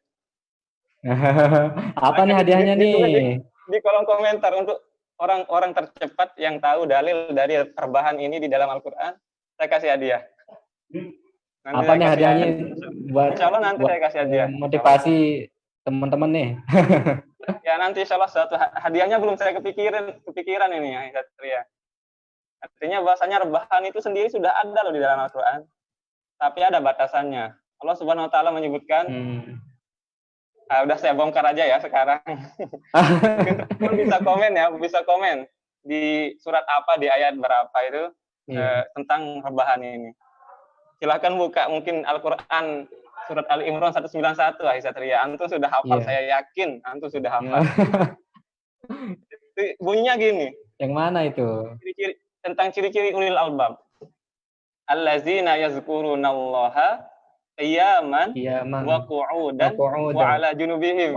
Apa nih hadiahnya nih? Di kolom komentar untuk orang-orang tercepat yang tahu dalil dari rebahan ini di dalam Al-Qur'an, saya kasih hadiah. Nanti apa nih hadiahnya buat Insyaallah nanti saya kasih hadiah. Motivasi teman-teman nih. Ya nanti salah satu hadiahnya belum saya kepikiran ini ya Satria. Artinya bahasanya rebahan itu sendiri sudah ada loh di dalam Al-Qur'an. Tapi ada batasannya. Allah Subhanahu wa taala menyebutkan udah saya bongkar aja ya sekarang. bisa komen di surat apa, di ayat berapa itu tentang rebahan ini. Silakan buka mungkin Al-Qur'an surat Al-Imran 191 Satria. Antum sudah hafal, saya yakin antum sudah hafal. Bunyinya gini. Yang mana itu? Tentang ciri-ciri ulil albab. Allazina yazkurunallaha qiyaman wa qu'udan wa 'ala junubihim.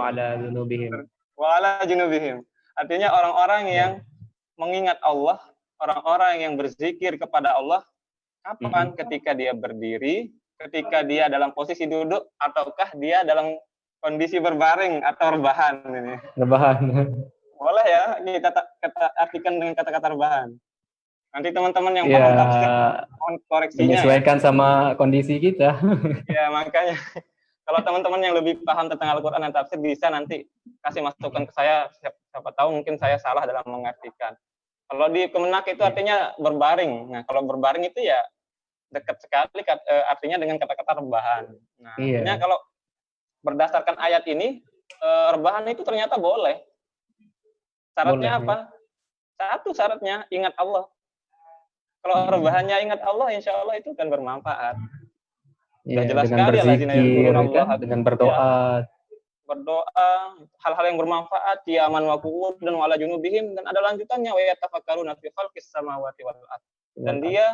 wa ala junubihim. Artinya orang-orang yang mengingat Allah, orang-orang yang berzikir kepada Allah, kapan? Ketika dia berdiri, ketika dia dalam posisi duduk, ataukah dia dalam kondisi berbaring atau rebahan ini. Rebahan. Boleh ya kita artikan dengan kata-kata rebahan. Nanti teman-teman yang paham tafsir mohon koreksinya. Menyesuaikan sama kondisi kita. Ya, makanya kalau teman-teman yang lebih paham tentang Al-Quran dan tafsir bisa nanti kasih masukan ke saya. Siapa tahu mungkin saya salah dalam mengartikan. Kalau di Kemenak itu artinya berbaring. Nah, kalau berbaring itu ya dekat sekali artinya dengan kata-kata rebahan. Nah, artinya kalau berdasarkan ayat ini, rebahan itu ternyata boleh. Syaratnya boleh, apa? Satu syaratnya ingat Allah. Kalau rebahannya ingat Allah, insya Allah itu kan bermanfaat. Ya, jelas dengan sekali berzikir, Allah, dengan berdoa. Berdoa, hal-hal yang bermanfaat, qiyaman wa qu'ud dan wala junubihim, dan ada lanjutannya wa yatafakkaruna fi khalqis samawati wal ardh. Dan dia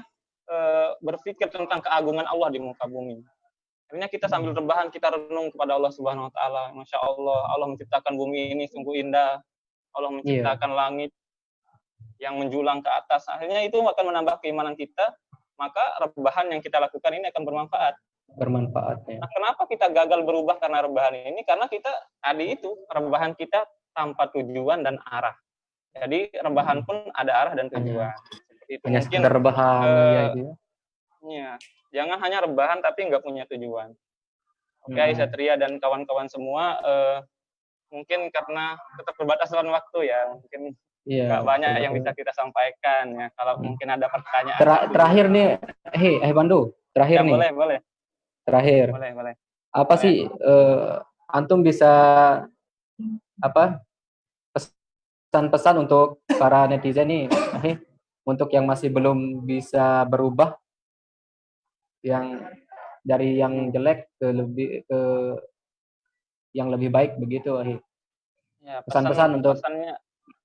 berpikir tentang keagungan Allah di muka bumi. Akhirnya kita sambil rebahan kita renung kepada Allah Subhanahu wa taala. Masya Allah, Allah menciptakan bumi ini sungguh indah. Allah menciptakan langit yang menjulang ke atas. Akhirnya itu akan menambah keimanan kita, maka rebahan yang kita lakukan ini akan bermanfaat. Bermanfaat. Nah, kenapa kita gagal berubah karena rebahan ini? Karena kita tadi itu rebahan kita tanpa tujuan dan arah. Jadi rebahan pun ada arah dan tujuan. Seperti itu. Hanya sekedar rebahan ya. Jangan hanya rebahan tapi nggak punya tujuan. Oke, Satria dan kawan-kawan semua, mungkin karena tetap keterbatasan waktu ya, mungkin nggak banyak yang bisa kita sampaikan ya. Kalau mungkin ada pertanyaan. Terakhir nih, Pandu, terakhir nih. Boleh. Terakhir. Boleh. Apa sih antum bisa pesan-pesan untuk para netizen nih, untuk yang masih belum bisa berubah, yang dari yang jelek ke yang lebih baik begitu, Ya, pesan-pesan untuk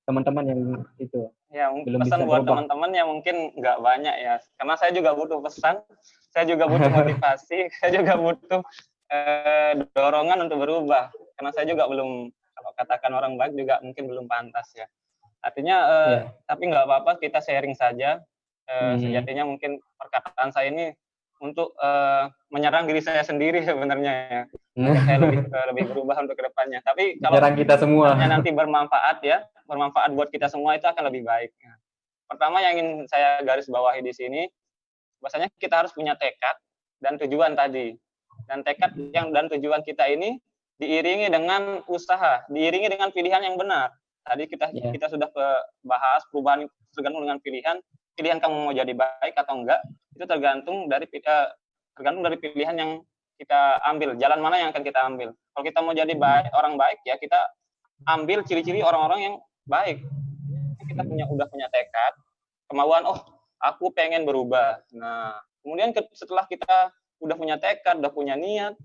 teman-teman yang itu. Ya, belum pesan buat teman-teman yang mungkin nggak banyak ya, karena saya juga butuh pesan, saya juga butuh motivasi, saya juga butuh dorongan untuk berubah, karena saya juga belum, kalau katakan orang baik juga mungkin belum pantas ya. Artinya, tapi nggak apa-apa, kita sharing saja. Sejatinya mungkin perkataan saya ini untuk menyerang diri saya sendiri sebenarnya ya. Saya lebih berubah untuk kedepannya. Tapi kalau kita semua nanti bermanfaat ya, bermanfaat buat kita semua, itu akan lebih baik. Nah, pertama yang ingin saya garis bawahi di sini, bahwasanya kita harus punya tekad dan tujuan tadi. Dan tekad dan tujuan kita ini diiringi dengan usaha, diiringi dengan pilihan yang benar. Tadi kita sudah bahas perubahan tergantung dengan pilihan kamu mau jadi baik atau enggak, itu tergantung dari pilihan yang kita ambil, jalan mana yang akan kita ambil. Kalau kita mau jadi orang baik ya, kita ambil ciri-ciri orang-orang yang baik. Kita udah punya tekad, kemauan, aku pengen berubah. Nah, kemudian setelah kita udah punya tekad, udah punya niat,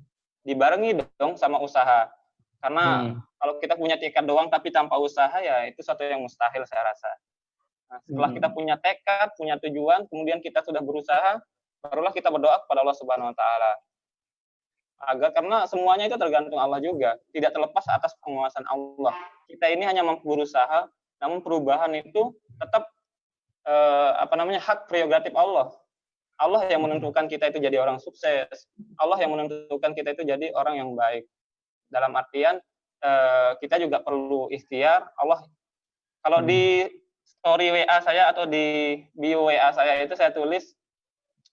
dibarengi dong sama usaha. Karena kalau kita punya tekad doang tapi tanpa usaha ya itu satu yang mustahil saya rasa. Nah, setelah kita punya tekad, punya tujuan, kemudian kita sudah berusaha, barulah kita berdoa kepada Allah Subhanahu wa taala. Karena semuanya itu tergantung Allah juga, tidak terlepas atas penguasaan Allah. Kita ini hanya mampu berusaha, namun perubahan itu tetap hak prerogatif Allah. Allah yang menentukan kita itu jadi orang sukses. Allah yang menentukan kita itu jadi orang yang baik. Dalam artian kita juga perlu ikhtiar. Allah, kalau di story WA saya atau di bio WA saya itu saya tulis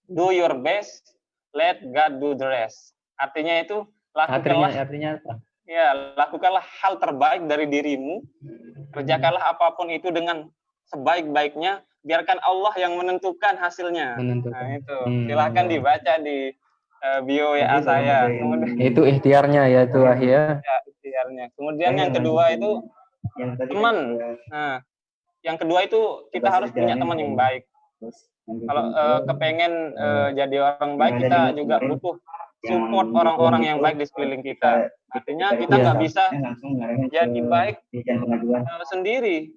do your best, let God do the rest. Artinya itu artinya apa? Ya, lakukanlah hal terbaik dari dirimu. Kerjakanlah apapun itu dengan sebaik-baiknya, biarkan Allah yang menentukan hasilnya. Nah, itu. Silahkan dibaca di bio WA saya. Kemudian, itu ikhtiarnya ya itu ya, ikhtiarnya. Kemudian yang kedua itu teman. Nah, yang kedua itu kita harus punya teman yang baik. Kalau kepengen jadi orang baik, kita juga butuh support orang-orang yang baik di sekeliling kita. Artinya kita nggak bisa jadi baik sendiri.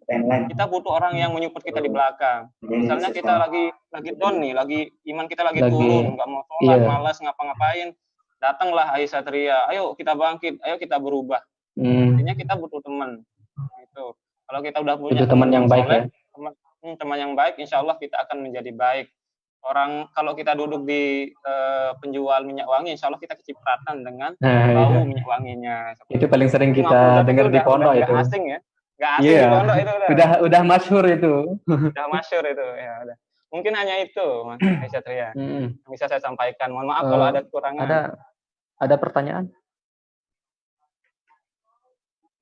Kita butuh orang yang menyupport kita di belakang. Misalnya kita lagi down nih, iman kita lagi turun, nggak mau sholat, malas ngapa-ngapain. Datanglah Satria, ayo kita bangkit, ayo kita berubah. Artinya kita butuh teman. Tuh. Kalau kita udah punya Itu teman yang baik soleh, ya. teman yang baik, insya Allah kita akan menjadi baik. Orang kalau kita duduk di penjual minyak wangi, insya Allah kita kecipratan dengan bau Iya. minyak wanginya. Itu paling sering Itu ngaku kita udah itu dengar di pondok udah nggak itu. asing ya, nggak asing di Iya, pondok itu udah masyhur itu. udah masyhur itu ya udah. Mungkin hanya itu Mas Satria Mm-mm. yang bisa saya sampaikan. Mohon maaf kalau ada kekurangan. Ada pertanyaan?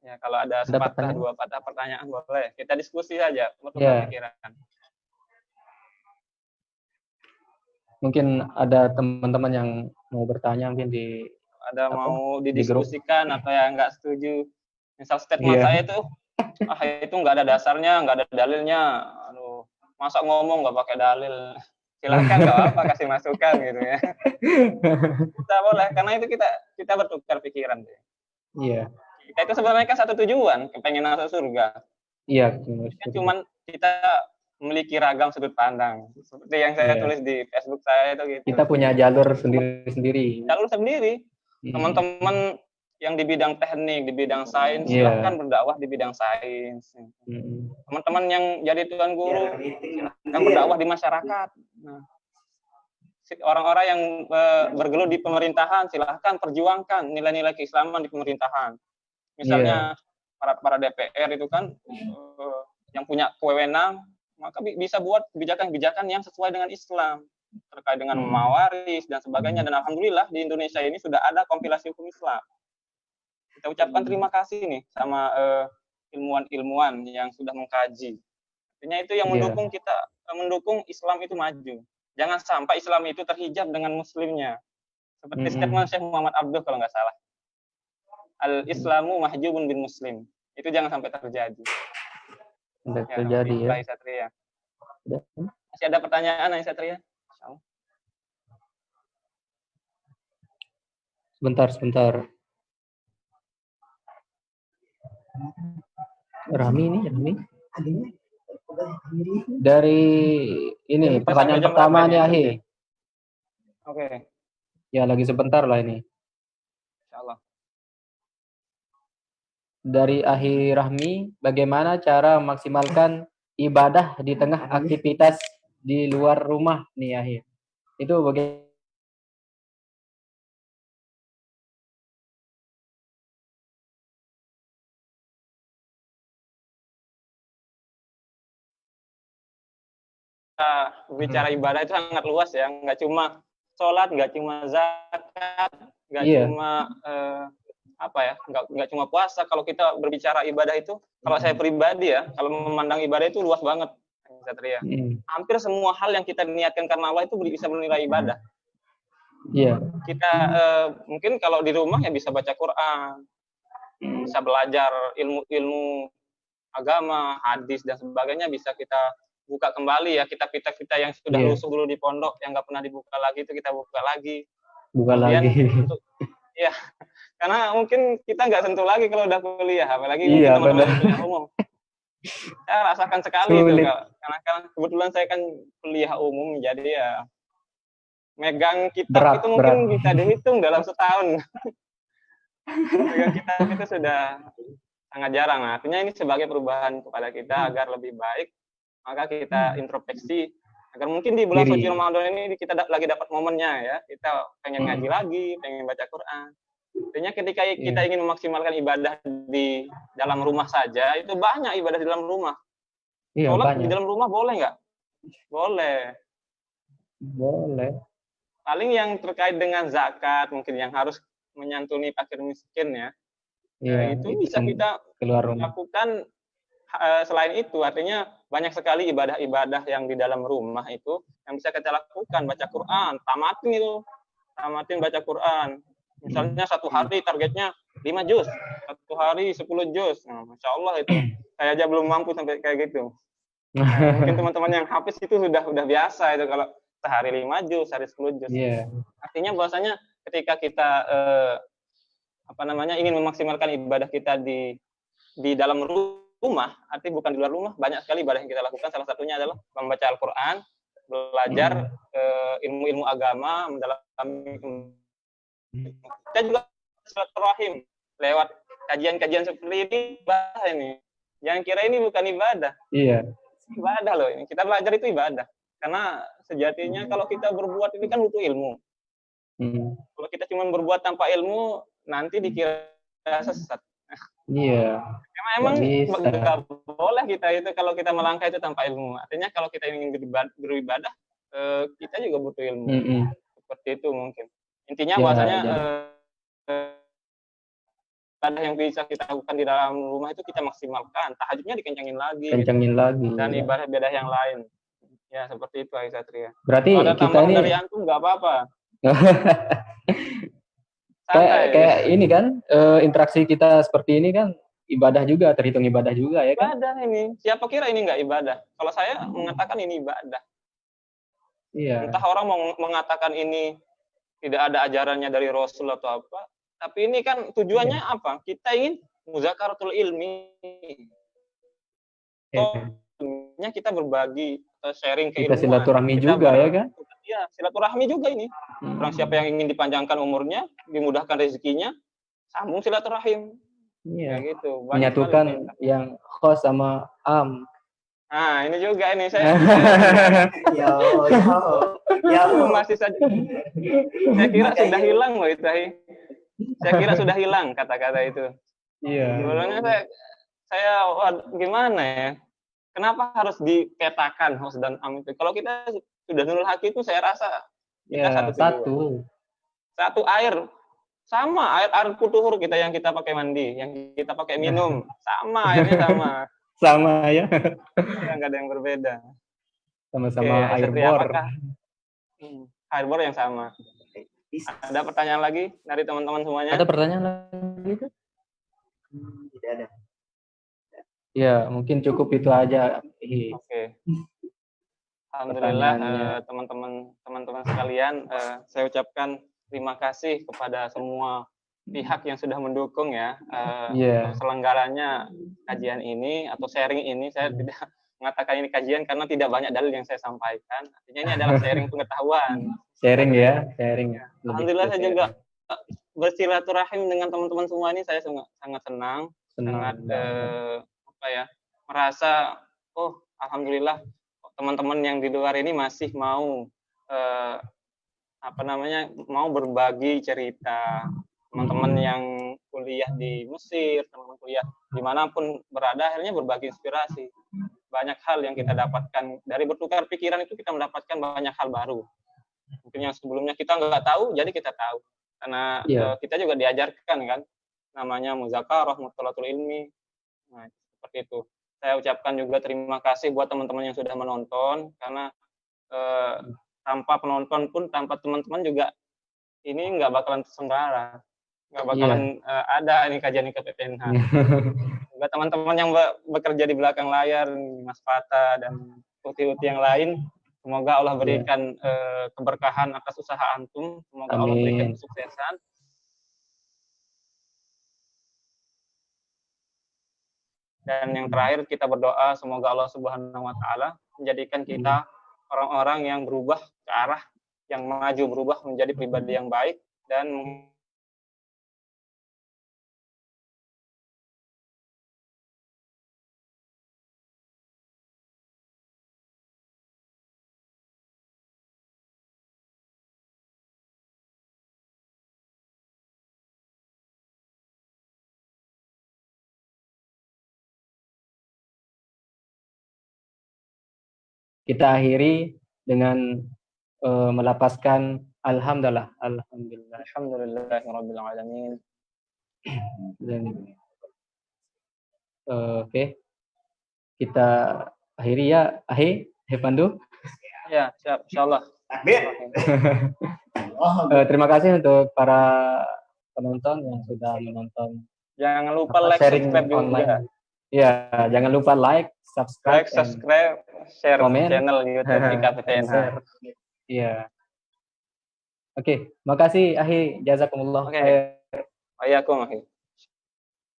Ya kalau ada Ada sepatah pertanyaan? dua patah pertanyaan boleh. Kita diskusi saja, bertukar Ya, pikiran. mungkin ada teman-teman yang mau bertanya mungkin di Ada mau di grup. didiskusikan atau yang nggak setuju. Misal statement Iya. saya itu, itu nggak ada dasarnya, nggak ada dalilnya. Aduh, masa ngomong nggak pakai dalil? Silakan, nggak apa-apa kasih masukan gitu ya. Kita boleh, karena itu kita bertukar pikiran. Iya. Kita itu sebenarnya kan satu tujuan, kepengen masuk surga. Iya. Cuman kita memiliki ragam sudut pandang. Seperti yang saya tulis di Facebook saya itu gitu. Kita punya jalur sendiri-sendiri. Jalur sendiri. Teman-teman yang di bidang teknik, di bidang sains, silahkan berdakwah di bidang sains. Teman-teman yang jadi tuan guru, silahkan berdakwah di masyarakat. Nah, orang-orang yang bergelut di pemerintahan, silahkan perjuangkan nilai-nilai keislaman di pemerintahan. Misalnya para DPR itu kan yang punya kewenangan, maka bisa buat kebijakan-kebijakan yang sesuai dengan Islam terkait dengan mawaris dan sebagainya. Dan alhamdulillah di Indonesia ini sudah ada kompilasi hukum Islam. Kita ucapkan terima kasih nih sama ilmuwan-ilmuwan yang sudah mengkaji. Artinya itu yang mendukung kita, mendukung Islam itu maju. Jangan sampai Islam itu terhijab dengan Muslimnya. Seperti statement Syekh Muhammad Abduh kalau nggak salah. Al-Islamu mahjubun bin Muslim. Itu jangan sampai terjadi. Terjadi ya. Satria. Masih ada pertanyaan Satria? Sebentar. Rami. Dari ini pertanyaan pertama nih Ahi. Oke. Ya lagi sebentar lah ini. Insyaallah. Dari Ahi Rahmi, bagaimana cara memaksimalkan ibadah di tengah aktivitas di luar rumah nih Ahi? Itu bagaimana? Bicara ibadah itu sangat luas ya, nggak cuma sholat, nggak cuma zakat, nggak cuma nggak cuma puasa. Kalau kita berbicara ibadah itu, kalau saya pribadi ya, kalau memandang ibadah itu luas banget, Satria. Hampir semua hal yang kita niatkan karena Allah itu bisa bernilai ibadah. Iya. Kita mungkin kalau di rumah ya bisa baca Quran, bisa belajar ilmu agama, hadis dan sebagainya, bisa kita buka kembali ya kitab-kitab kita yang sudah lusuh dulu di pondok yang nggak pernah dibuka lagi, itu kita buka lagi. Kemudian, ya karena mungkin kita nggak sentuh lagi kalau udah kuliah, apalagi mungkin teman-teman yang kuliah umum. Saya rasakan sekali itu karena kebetulan saya kan kuliah umum, jadi ya megang kitab itu mungkin bisa dihitung dalam setahun. Megang kitab itu sudah sangat jarang. Nah, artinya ini sebagai perubahan kepada kita agar lebih baik. Maka kita introspeksi agar mungkin di bulan suci Ramadan ini kita lagi dapat momennya ya, kita pengen ngaji lagi, pengen baca Quran. Artinya ketika kita ingin memaksimalkan ibadah di dalam rumah saja, itu banyak ibadah di dalam rumah. Sholat di dalam rumah boleh nggak? Boleh. Paling yang terkait dengan zakat mungkin yang harus menyantuni fakir miskin ya. Itu bisa kita lakukan. Selain itu, artinya banyak sekali ibadah-ibadah yang di dalam rumah itu yang bisa kita lakukan. Baca Quran, tamatin baca Quran. Misalnya satu hari targetnya 5 juz, satu hari 10 juz. Nah, Masya Allah itu. Saya aja belum mampu sampai kayak gitu. Nah, mungkin teman-teman yang hafiz itu sudah biasa itu kalau sehari 5 juz, sehari 10 juz. Artinya bahwasanya ketika kita ingin memaksimalkan ibadah kita di dalam rumah, artinya bukan di luar rumah, banyak sekali ibadah yang kita lakukan. Salah satunya adalah membaca Al-Quran, belajar ilmu-ilmu agama, mendalami. Kita juga silaturahim lewat kajian-kajian seperti ini, Jangan kira ini bukan ibadah. Iya. Ibadah loh ini. Kita belajar itu ibadah. Karena sejatinya kalau kita berbuat ini kan butuh ilmu. Kalau kita cuma berbuat tanpa ilmu, nanti dikira sesat. Iya. Emang nggak boleh kita itu kalau kita melangkah itu tanpa ilmu. Artinya kalau kita ingin beribadah, kita juga butuh ilmu. Seperti itu mungkin. Intinya bahwasanya ibadah yang bisa kita lakukan di dalam rumah itu kita maksimalkan. Tahajudnya dikencangin lagi. Dan ibadah-ibadah yang lain. Ya seperti itu Satria. Berarti kalau ada kita ini dari antum nggak apa-apa. kayak ini kan interaksi kita seperti ini kan ibadah juga, terhitung ibadah juga ya kan? Ibadah ini. Siapa kira ini nggak ibadah? Kalau saya mengatakan ini ibadah. Iya. Entah orang mau mengatakan ini tidak ada ajarannya dari Rasul atau apa, tapi ini kan tujuannya apa? Kita ingin muzakaratul ilmi. Kita berbagi atau sharing keilmuan. Kita silaturahmi juga ya kan? Iya, silaturahmi juga ini. Orang siapa yang ingin dipanjangkan umurnya, dimudahkan rezekinya, sambung silaturahim. Iya. Ya gitu. Menyatukan yang khos sama am. Nah, ini juga ini saya. Masih saja. Saya kira sudah hilang loh itu. Saya kira sudah hilang kata-kata itu. Iya. Sebenarnya saya gimana ya? Kenapa harus dipetakan host dan am itu? Kalau kita sudah nurul haki itu saya rasa kita satu air. Sama air kutuhur kita yang kita pakai mandi, yang kita pakai minum, sama airnya sama. Sama ya. Nggak ada yang berbeda. Sama-sama air bor. Air bor yang sama. Ada pertanyaan lagi dari teman-teman semuanya? Ada pertanyaan lagi? Tidak ada. Ya, mungkin cukup itu aja. Oke. Alhamdulillah teman-teman sekalian, saya ucapkan terima kasih kepada semua pihak yang sudah mendukung ya selenggaranya kajian ini atau sharing ini. Saya tidak mengatakan ini kajian karena tidak banyak dalil yang saya sampaikan. Artinya ini adalah sharing pengetahuan. Sharing. Alhamdulillah saya juga bersilaturahim dengan teman-teman semua ini. Saya sangat senang. Sangat merasa alhamdulillah teman-teman yang di luar ini masih mau mau berbagi cerita. Teman-teman yang kuliah di Mesir, teman-teman kuliah dimanapun berada, akhirnya berbagi inspirasi. Banyak hal yang kita dapatkan dari bertukar pikiran itu, kita mendapatkan banyak hal baru. Mungkin yang sebelumnya kita nggak tahu, jadi kita tahu. Karena kita juga diajarkan kan, namanya muzakarah, muthalatul ilmi. Nah, seperti itu. Saya ucapkan juga terima kasih buat teman-teman yang sudah menonton, karena tanpa penonton pun, tanpa teman-teman juga ini nggak bakalan terselenggara, nggak bakalan ada ini kajian IKPPNH. Juga teman-teman yang bekerja di belakang layar, Mas Fata dan uti-uti yang lain, semoga Allah berikan keberkahan atas usaha antum, semoga Allah berikan kesuksesan. Dan yang terakhir kita berdoa semoga Allah Subhanahu wa taala menjadikan kita orang-orang yang berubah ke arah yang maju, berubah menjadi pribadi yang baik dan kita akhiri dengan melapaskan alhamdulillah. Alhamdulillahirabbil alamin. Oke. Kita akhiri ya, Pandu. Ya, siap, insyaallah. Takbir. Oh, terima kasih untuk para penonton yang sudah menonton. Jangan lupa like, subscribe juga. Ya, jangan lupa like, subscribe, share comment, channel YouTube IKPPNH. Iya. Oke, makasih Ahi, jazakumullah khair. Waalaikumsalam.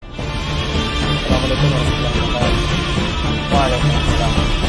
Assalamualaikum warahmatullahi wabarakatuh. Waalaikumsalam.